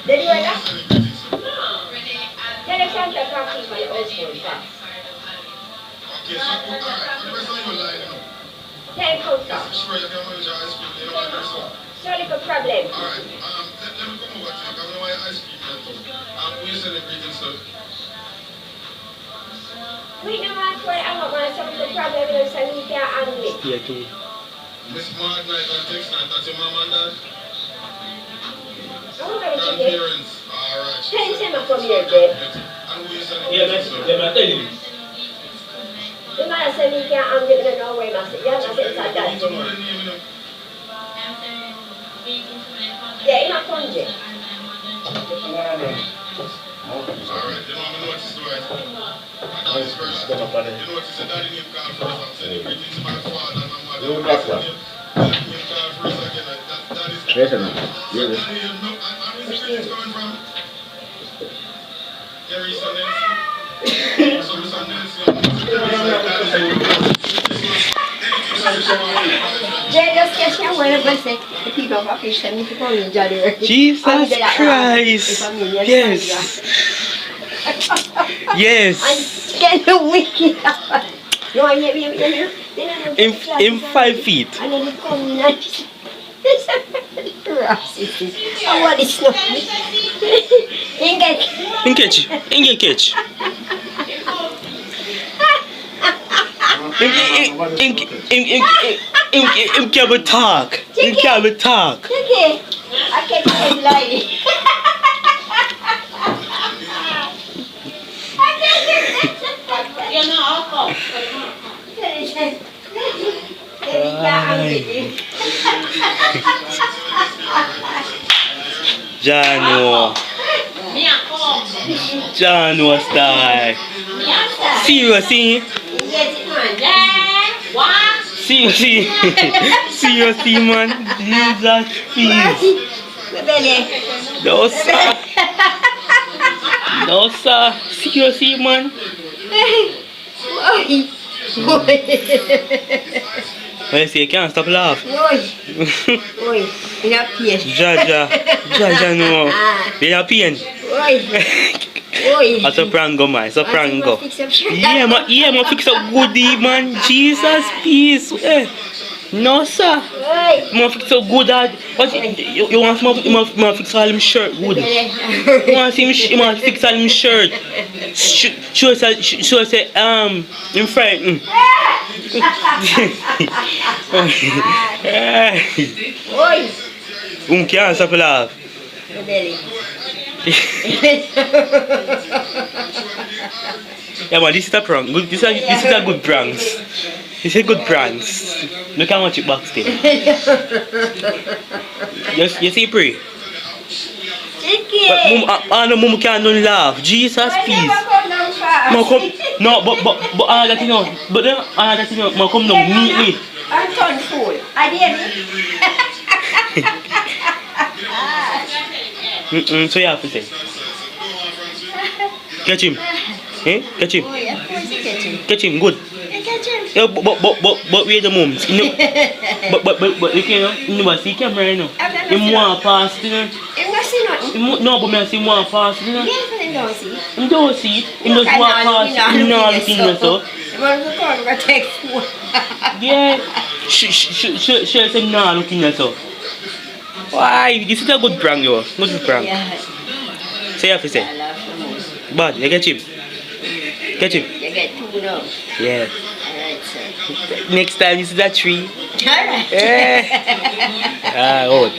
Did you hear that? Tell the Santa Claus people the old school first. Okay, so alright, the rest of you line now. Tell him come stop. Sure, you can manage your ice cream, you know what I'm saying? Surely for problem. Alright, let me come over to you, because I know why ice cream that too. Who you celebrating, sir? We know what for I want one something for problem you know, so we can't handle it. Yeah, too. Miss Mark Night and Text Night, that's your mom and dad? I'm going to check it. Grandparents, alright. Tell him to come here, babe. And who you Yeah, celebrating, sir? I'm telling you. The man said he can't handle it, no way, master. Yeah, I said it's like that. You know the name, you know? Yeah, he's not country. Alright, you know I'm notice the right. I know this version. You notice the daddy name called first. I'm celebrating to my father and my mother. Name called first again. That is Yes, sir. Yes, the name. No, and where's the greetings coming from? Gary Son Nelson. So Son Nelson. Jay, just catch your word, but say, the people of Africa need to come in January. Jesus Christ. Yes. Yes. And get the wicked out. No, I hear. In 5 feet. And then he come in and this racist. Oh, what is not? In catch. Him can't talk. Him can't talk. Okay. I can't get lying. You know, Jano style. Seriously? Seriously, man. Jesus, please. No, sir. No, sir. Seriously, man. Well, see, you can't stop laughing. Oi, in a pain. Jaja, no. In a pain. That's a prango, man. It's a prango. Yeah, man, fix up goodie, man. Jesus, peace. No, sir. Man, fix up good. What you want to fix all him shirt good? You want to fix all him shirt? Show say, in front. Can't stop laugh. Yeah, man, this is a prank. This is a good prank. This is a good prank. Look how much it backstage. You see, pray. But mum can't don't laugh. Jesus, please. No, but that you know. But then that you know, come down neatly. I'm turn fool. I did. So you have to say. Catch him. Eh? Catch him. Oh, yeah, of course you catch him. Catch him, good. You catch him. Yeah, but wait a moment. You know, but you know, you never see camera, you know. Him want pass, you know. Him not see nothing. No, but me see him want pass, you know. Yes, but him don't see. Him don't see it. Him just walk past. Him not looking at so. Him want to come and take food. Yeah. She said him not looking at so. Why? This is a good prank, yo. Good prank. Yeah. So you have to say. I love the most. Bad, you get him. Get him. You get 2 now. Yeah. Alright, sir. Next time this is a tree. Alright. Eh. Oh.